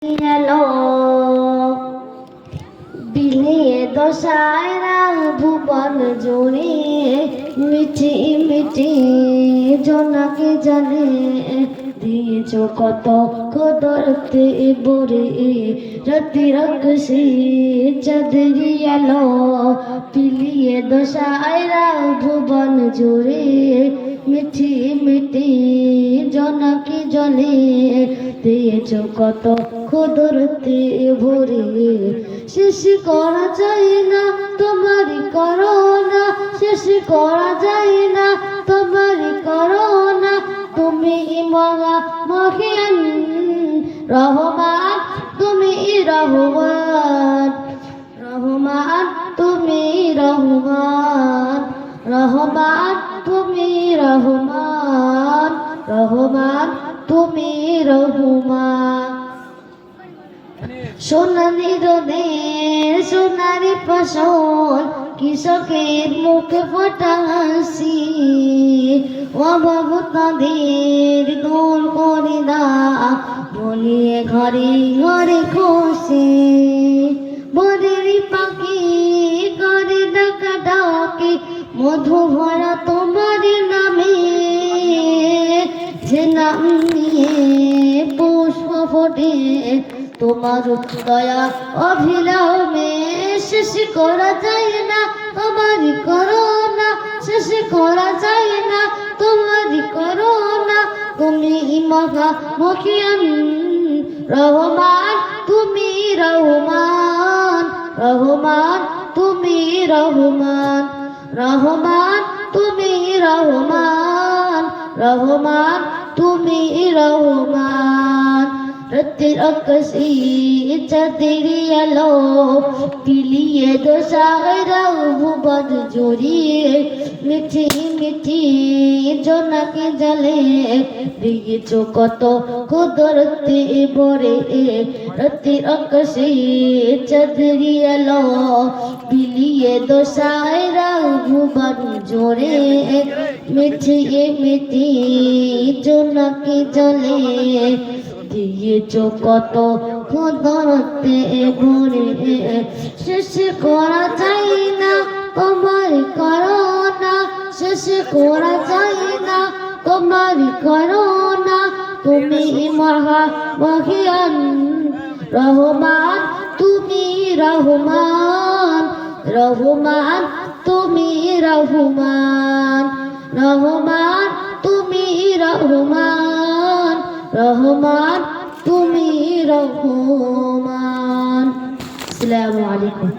এলো বিলিয়ে দশায়রা ভুবন জড়িয়ে মিঠি মিঠি জোনাকে জানে দিয়েছ কত কদরতে বরে রাতি রকসি চাঁদরি এলো বিলিয়ে দশায়রা ভুবন জড়িয়ে মিঠি মিঠি জোনাকে জলে দিয়েছ কত কদরতে ভরে শেষ করা যায় না তোমারই করোনা শেষ করা যায় না তোমারই করোনা তুমি মহা মহিয়ান রহমান তুমি রহমান রহমান তুমি রহমান রহমান তুমি রহমান রহমান তুমি রহমান সোনালি রোদের সোনালি ফসল কৃষকের মুখে ফোটা হাসি অভাব তাদের দূর করে দাও বলিয়ে ঘরে ঘরে খুশি বরেরই পাখি করে ডাকা ডাকি মধু ভরা তোমার নামে যে নাম নিয়ে পুষ্প ফোটে তোমার দয়া অভিলম্বে শেষ করা যায় না তোমারই করোনা শেষ করা যায় না তোমারই করোনা তুমি মহা মহিয়ান রহমান তুমি রহমান রহমান তুমি রহমান রহমান তুমি রহমান রহমান তুমি রহমান রাতের আকাশে চাঁদেরি আলো বিলিয়ে দশায়রা ভুবন জড়িয়ে মিঠি মিঠি জোনাকে জলে দিয়েছ কত কদরতে ভরে রাতের আকাশে চাঁদেরি আলো বিলিয়ে দশায়রা ভুবন জড়ে মিঠি মিঠি জোনাকে জলে দিয়েছ কত কদরতে ভরে শেষ করা যায় না তোমার করোনা শেষ করা যায় না তোমার করোনা তুমি মহা মহিয়ান রহমান তুমি রহমান রহমান তুমি রহমান রহমান তুমি রহমান রহমান তুমি রহমান। আসসালামু আলাইকুম।